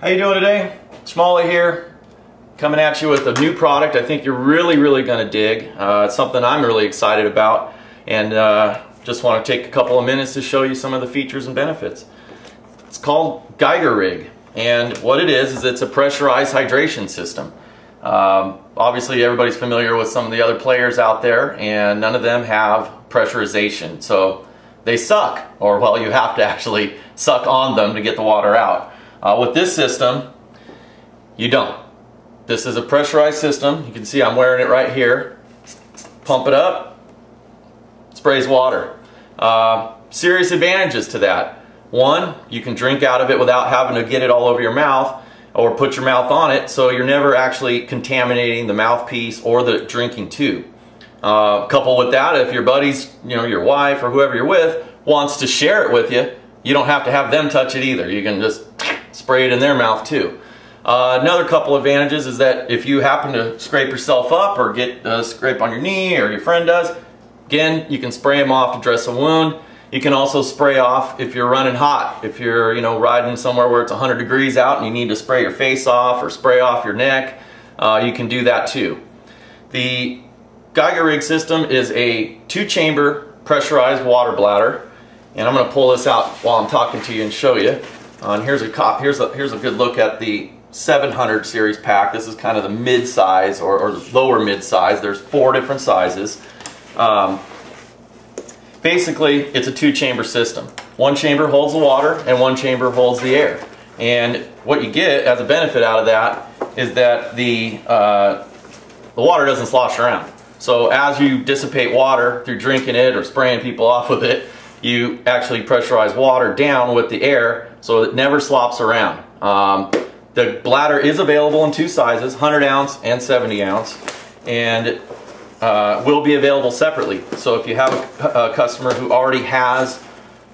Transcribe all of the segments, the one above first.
How you doing today? Schmally here, coming at you with a new product I think you're really going to dig. It's something I'm really excited about, and just want to take a couple of minutes to show you some of the features and benefits. It's called Geigerig, and what it is it's a pressurized hydration system. Obviously everybody's familiar with some of the other players out there, and none of them have pressurization, so they suck, or well, you have to actually suck on them to get the water out. With this system, you don't. This is a pressurized system. You can see I'm wearing it right here. Pump it up, sprays water. Serious advantages to that. One, you can drink out of it without having to get it all over your mouth or put your mouth on it, so you're never actually contaminating the mouthpiece or the drinking tube. Coupled with that, if your buddies, your wife or whoever you're with, wants to share it with you, you don't have to have them touch it either. You can just spray it in their mouth too. Another couple advantages is that if you happen to scrape yourself up or get a scrape on your knee, or your friend does, again, you can spray them off to dress a wound. You can also spray off if you're running hot. If you're riding somewhere where it's 100 degrees out and you need to spray your face off or spray off your neck, you can do that too. The Geigerig system is a 2-chamber pressurized water bladder, and I'm going to pull this out while I'm talking to you and show you. And here's a good look at the 700 series pack. This is kind of the mid-size or lower mid-size. There's 4 different sizes. Basically, it's a 2-chamber system. 1 chamber holds the water and 1 chamber holds the air. And what you get as a benefit out of that is that the water doesn't slosh around. So as you dissipate water through drinking it or spraying people off with it, you actually pressurize water down with the air so it never slops around. The bladder is available in 2 sizes, 100 ounce and 70 ounce, and will be available separately. So if you have a customer who already has,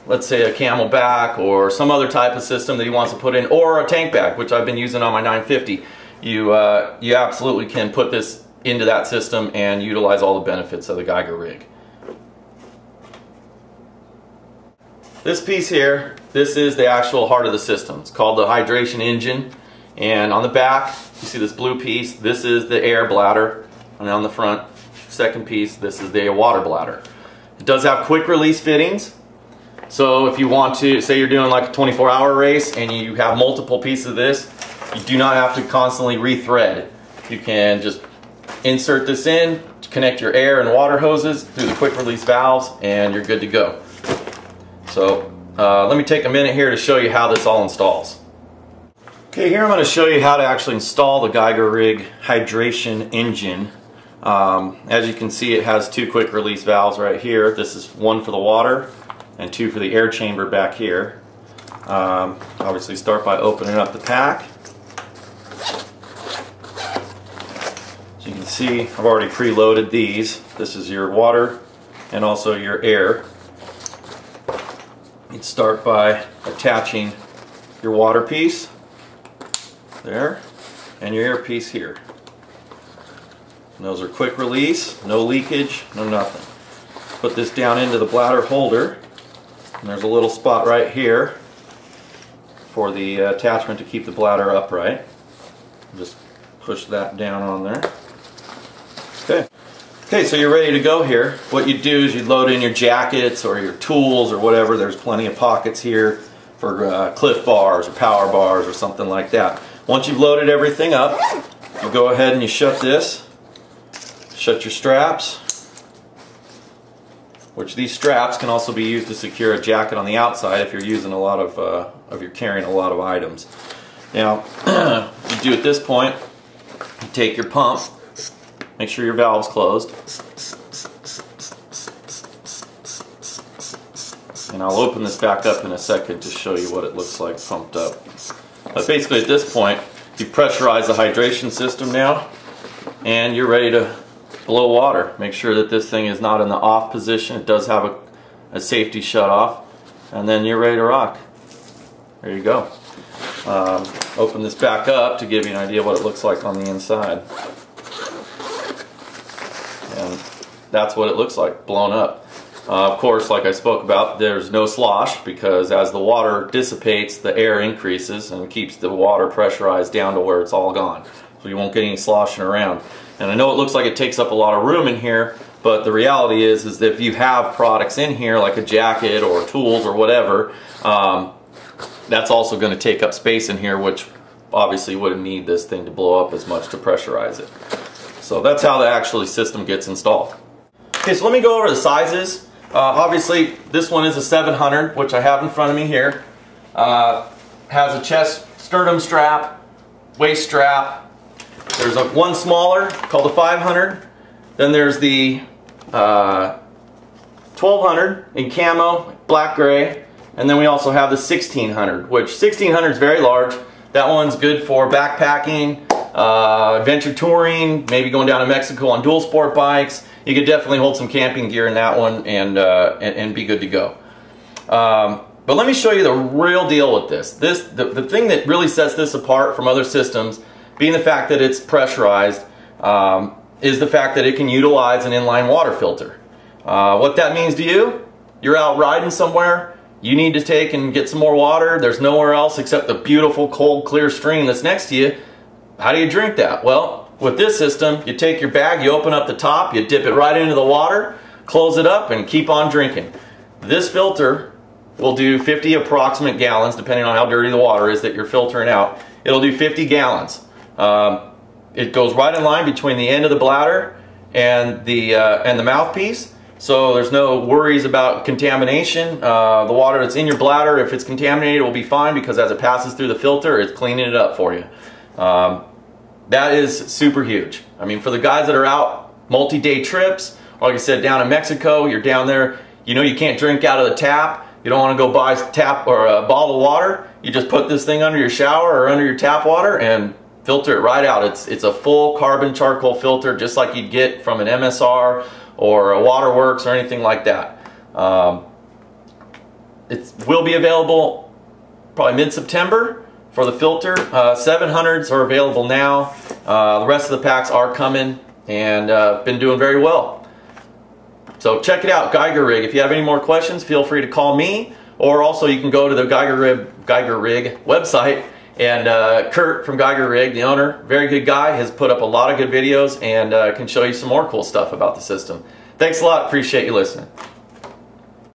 let's say, a Camelback or some other type of system that he wants to put in, or a tank bag, which I've been using on my 950, you absolutely can put this into that system and utilize all the benefits of the Geigerrig. This piece here, this is the actual heart of the system. It's called the hydration engine, and on the back you see this blue piece. This is the air bladder, and on the front, second piece, this is the water bladder. It does have quick release fittings, so if you want to, say you're doing like a 24-hour race and you have multiple pieces of this, you do not have to constantly rethread. You can just insert this in, connect your air and water hoses through the quick release valves, and you're good to go. So let me take a minute here to show you how this all installs. Okay, here I'm going to show you how to actually install the Geigerig hydration engine. As you can see, it has 2 quick release valves right here. This is 1 for the water and 2 for the air chamber back here. Obviously start by opening up the pack. As you can see, I've already preloaded these. This is your water and also your air. You'd start by attaching your water piece there and your air piece here. And those are quick release, no leakage, no nothing. Put this down into the bladder holder, and there's a little spot right here for the attachment to keep the bladder upright. Just push that down on there. Okay, so you're ready to go here. What you do is you load in your jackets or your tools or whatever. There's plenty of pockets here for Cliff bars or power bars or something like that. Once you've loaded everything up, you go ahead and you shut this. Shut your straps, which these straps can also be used to secure a jacket on the outside if you're using a lot of, if you're carrying a lot of items. Now, you do at this point, you take your pump, make sure your valve's closed, and I'll open this back up in a second to show you what it looks like pumped up. But basically at this point, you pressurize the hydration system now, and you're ready to blow water. Make sure that this thing is not in the off position. It does have a safety shut off, and then you're ready to rock. There you go. Open this back up to give you an idea what it looks like on the inside. And that's what it looks like, blown up. Of course, like I spoke about, there's no slosh because as the water dissipates, the air increases and keeps the water pressurized down to where it's all gone. So you won't get any sloshing around. And I know it looks like it takes up a lot of room in here, but the reality is that if you have products in here like a jacket or tools or whatever, that's also going to take up space in here, which obviously wouldn't need this thing to blow up as much to pressurize it. So that's how the actual system gets installed. Okay, so let me go over the sizes. Obviously, this one is a 700, which I have in front of me here. Has a chest sternum strap, waist strap. There's one smaller called the 500. Then there's the 1200 in camo, black gray. And then we also have the 1600, which 1600 is very large. That one's good for backpacking, adventure touring, maybe going down to Mexico on dual sport bikes. You could definitely hold some camping gear in that one and be good to go. But let me show you the real deal with this. The thing that really sets this apart from other systems, being the fact that it's pressurized, is the fact that it can utilize an inline water filter. What that means to you, you're out riding somewhere, you need to take and get some more water, there's nowhere else except the beautiful cold clear stream that's next to you. How do you drink that? Well, with this system, you take your bag, you open up the top, you dip it right into the water, close it up, and keep on drinking. This filter will do 50 approximate gallons, depending on how dirty the water is that you're filtering out. It'll do 50 gallons. It goes right in line between the end of the bladder and the mouthpiece, so there's no worries about contamination. The water that's in your bladder, if it's contaminated, will be fine because as it passes through the filter, it's cleaning it up for you. That is super huge. I mean, for the guys that are out multi-day trips, or like I said, down in Mexico, you're down there, you know you can't drink out of the tap, you don't want to go buy a tap or a bottle of water, you just put this thing under your shower or under your tap water and filter it right out. It's a full carbon charcoal filter just like you'd get from an MSR or a Waterworks or anything like that. It will be available probably mid-September. For the filter, 700s are available now. The rest of the packs are coming and been doing very well. So check it out, Geigerrig. If you have any more questions, feel free to call me, or also you can go to the Geigerrig website, and Kurt from Geigerrig, the owner, very good guy, has put up a lot of good videos and can show you some more cool stuff about the system. Thanks a lot, appreciate you listening.